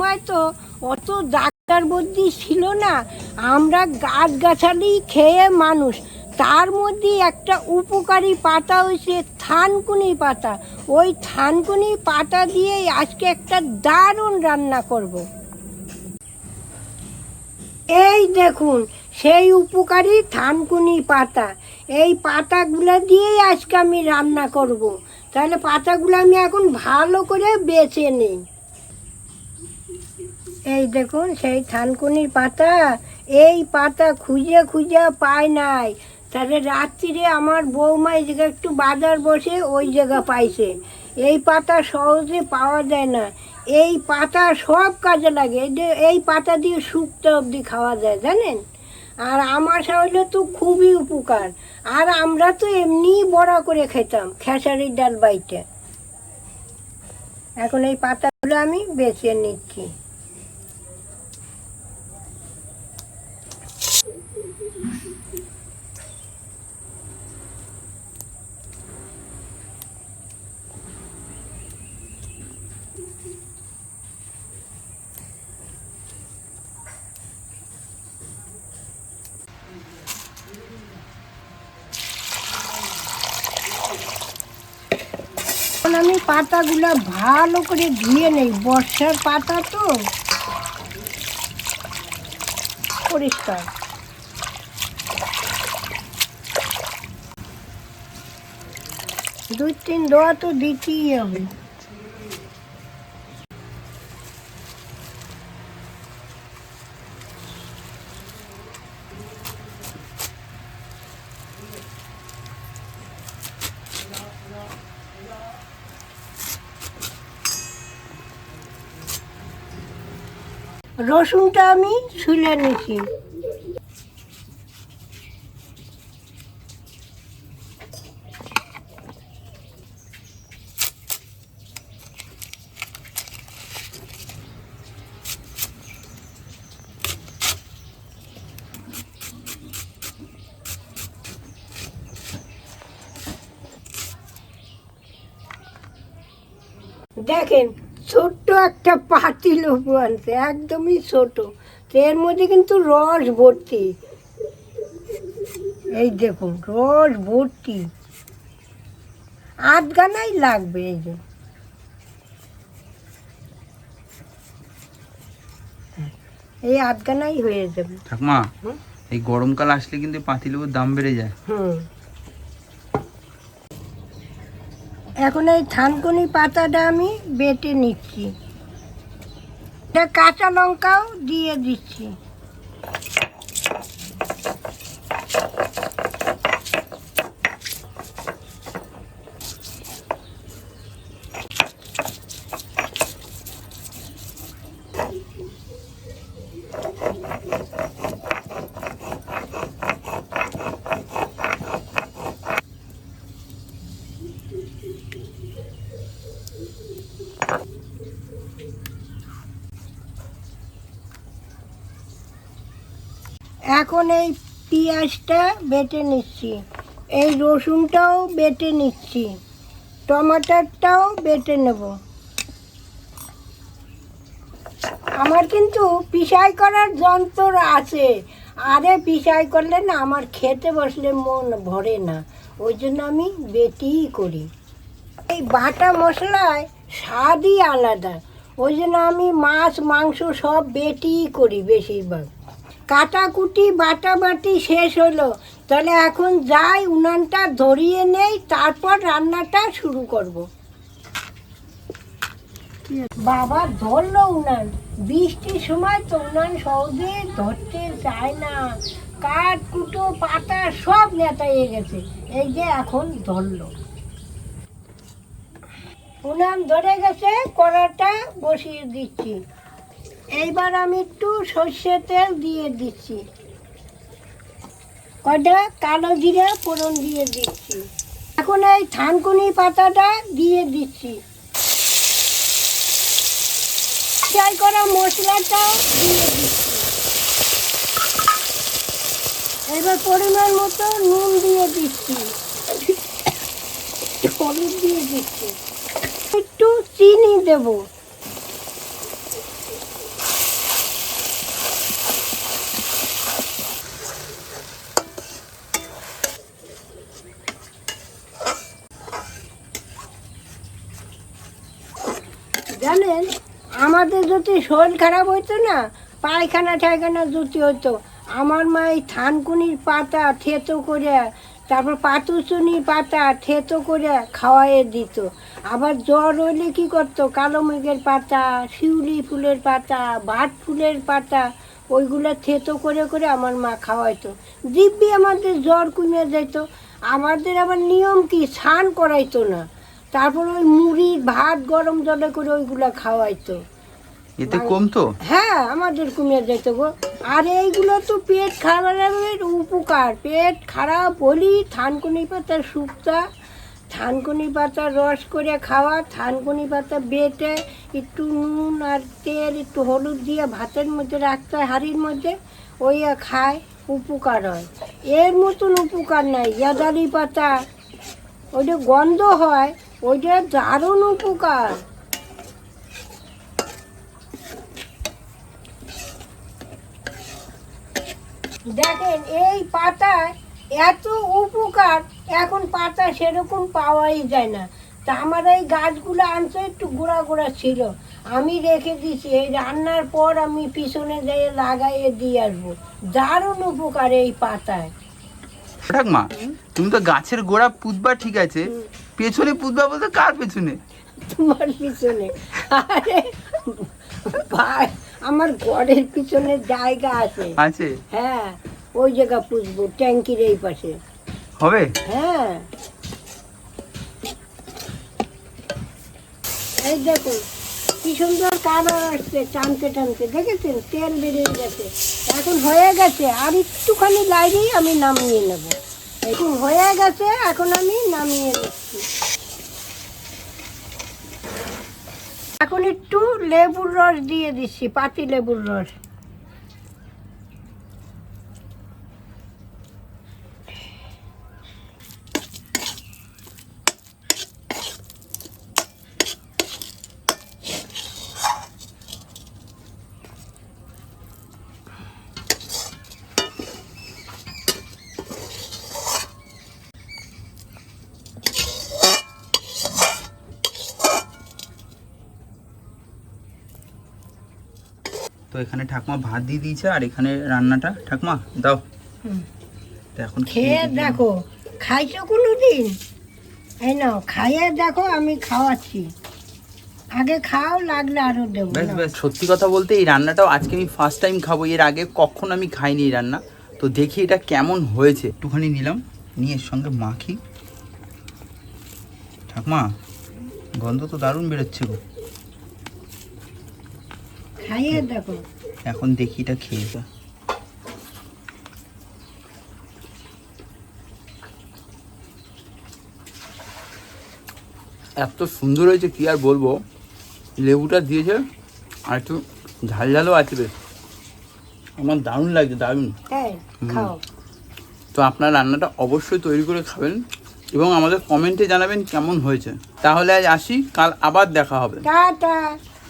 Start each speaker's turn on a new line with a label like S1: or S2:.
S1: সময় তো অত ডাক্তার বুদ্ধি ছিল না, আমরা গাছগাছালি খেয়ে মানুষ। তার মধ্যে একটা উপকারী পাতা হচ্ছে থানকুনি পাতা। ওই থানকুনি পাতা দিয়েই আজকে একটা দারুণ রান্না করব। এই দেখুন সেই উপকারী থানকুনি পাতা। এই পাতাগুলো দিয়েই আজকে আমি রান্না করব। তাহলে পাতাগুলো আমি এখন ভালো করে বেছে নিই। এই দেখুন সেই থানকুনির পাতা। এই পাতা খুঁজে খুঁজে পায় নাই, তাহলে রাত্রিরে আমার বৌমা এই জায়গায় একটু বাজার বসে ওই জায়গা পাইছে। এই পাতা সহজে পাওয়া যায় না। এই পাতা সব কাজে লাগে। এই পাতা দিয়ে শুক্তো অবধি খাওয়া যায় জানেন। আর আমার শরীরে তো খুবই উপকার। আর আমরা তো এমনিই বড়া করে খেতাম খেসারির ডাল বাইটে। এখন এই পাতাগুলো আমি বেছে নিচ্ছি। আমি পাতাগুলো ভালো করে ধুয়ে নেই, বর্ষার পাতা তো পরিষ্কার। দুই তিন ধোয়া তো দিতেই হবে। রসুনটা আমি ছুলে নিছি। দেখেন ছোট্ট একটা পাতিল আনছে, একদমই ছোট। এর মধ্যে কিন্তু রস ভর্তি। এই দেখুন রস ভর্তি, আধখানাই লাগবে। এই যে এই আধখানাই হয়ে যাবে।
S2: ঠাকুমা এই গরমকাল আসলে কিন্তু পাতিলেবুর দাম বেড়ে যায়।
S1: এখন এই থানকুনি পাতাটা আমি বেটে নিচ্ছি। এটা কাঁচা লঙ্কাও দিয়ে দিচ্ছি। এখন এই পেঁয়াজটা বেটে নিচ্ছি, এই রসুনটাও বেটে নিচ্ছি, টমাটারটাও বেটে নেব। আমার কিন্তু পিষাই করার যন্ত্র আছে। আরে পিষাই করলে না আমার খেতে বসলে মন ভরে না, ওই জন্য আমি বেটেই করি। এই বাটা মশলায় স্বাদই আলাদা, ওই জন্য আমি মাছ মাংস সব বেটেই করি বেশিরভাগ। কাটাকুটি বাটাবাটি শেষ হলো, তাহলে এখন যাই উনানটা ধরিয়ে নেই, তারপর রান্নাটা শুরু করব। বাবা ধরলো উনান, বৃষ্টির সময় তো উনান সহজে ধরতে চায় না, কাঠ কুটো পাতা সব নেতাইয়ে গেছে। এই যে এখন ধরলো, উনান ধরে গেছে, কড়াটা বসিয়ে দিচ্ছি। এইবার আমি একটু সর্ষের তেল দিয়ে দিচ্ছি, কয়টা কালো জিরা ফোড়ন দিয়ে দিচ্ছি। এখন এই থানকুনি পাতাটা দিয়ে দিচ্ছি, ফ্রাই করা মশলাটাও দিয়ে দিচ্ছি। এবার পরিমাণ মতো নুন দিয়ে দিচ্ছি, হলুদ দিয়ে দিচ্ছি, একটু চিনি দেব। যদি শরীর খারাপ হইতো না, পায়খানা ঠায়খানা জুতি হতো, আমার মা এই থানকুনির পাতা থেতো করে, তারপর পাতুচুনি পাতা থেতো করে খাওয়াইয়ে দিত। আবার জ্বর হইলে কী করতো, কালো মেঘের পাতা, শিউলি ফুলের পাতা, ভাট ফুলের পাতা, ওইগুলো থেতো করে করে আমার মা খাওয়াইতো। দিব্যি আমাদের জ্বর কমে যেত। আমাদের আবার নিয়ম কি, স্নান করাইতো না, তারপর ওই মুড়ি ভাত গরম জলে করে ওইগুলো খাওয়াইতো।
S2: এতে কমতো?
S1: হ্যাঁ, আমাদের কমে যেত গো। আর এইগুলো তো পেট খারাপের উপকার। পেট খারাপ হলি থানকুনি পাতার শুক্তা, থানকুনি পাতার রস করে খাওয়া, থানকুনি পাতা বেটে একটু নুন আর তেল একটু হলুদ দিয়ে ভাতের মধ্যে রাখতে হয়, হাঁড়ির মধ্যে, ওই খায়, উপকার হয়। এর মতন উপকার নাই। ইয়াদালি পাতা, ওইটা গন্ধ হয়, ওইটা দারুণ উপকার। দেখেন এই পাতায় এত উপকার, এখন পাতা সেরকম পাওয়াই যায় না। তা আমার এই গাছগুলো আনছে, একটু গোড়া গোড়া ছিল, আমি রেখে দিছি। এই রান্নার পর আমি পিছনে যেয়ে লাগাইয়ে দিয়ে আসবো। দারুণ উপকার এই পাতায়।
S2: ঠাকমা, তুমি তো গাছের গোড়া পুঁতবা ঠিক আছে, পেছনে পুঁতবা বলতে কার পেছনে?
S1: তোমার পিছনে। আরে ভাই, আমার ঘরের পিছনে জায়গা আছে।
S2: আছে?
S1: হ্যাঁ, ওই জায়গা পুষবো, ট্যাঙ্কির এই পাশে।
S2: হবে?
S1: হ্যাঁ, এই দেখুন কি সুন্দর কালার আসছে, টানতে টানতে, দেখেছেন? তেল বেরিয়ে গেছে। এখন হয়ে গেছে, আর একটুখানি লাইনেই আমি নামিয়ে নেব। এখন হয়ে গেছে, এখন আমি নামিয়ে নিচ্ছি। এখন একটু লেবুর রস দিয়ে দিচ্ছি, পাতি লেবুর রস।
S2: তো এখানে ঠাকমা ভাত দিয়ে দিয়েছে, আর এখানে রান্নাটা। ঠাকমা দাও। তো এখন
S1: খেয়ে দেখো, খাইছো কোনোদিন? এই নাও, খাইয়ে দেখো, আমি খাওয়াচ্ছি। আগে খাও, লাগলে আরো দেবো।
S2: বেশ বেশ, সত্যি কথা বলতে এই রান্নাটাও আজকে আমি ফার্স্ট টাইম খাবো। এর আগে কখনো আমি খাইনি এই রান্না। তো দেখি এটা কেমন হয়েছে। একটুখানি নিলাম, নিয়ে এর সঙ্গে মাখি। ঠাকমা, গন্ধ তো দারুণ বেরোচ্ছে গো।
S1: খাইয়ে দেখো।
S2: এখন দেখি এটা খেয়ে যা। এত সুন্দর হয়েছে কি আর বলবো। লেবুটা দিয়েছে, আর একটু ঝাল ঝালও আছে বেশ। আমার দারুণ লাগছে, দারুণ।
S1: হ্যাঁ, খাও।
S2: তো আপনার রান্নাটা অবশ্যই তৈরি করে খাবেন এবং আমাদের কমেন্টে জানাবেন কেমন হয়েছে। তাহলে আজ আসি, কাল আবার দেখা হবে।
S1: টাটা।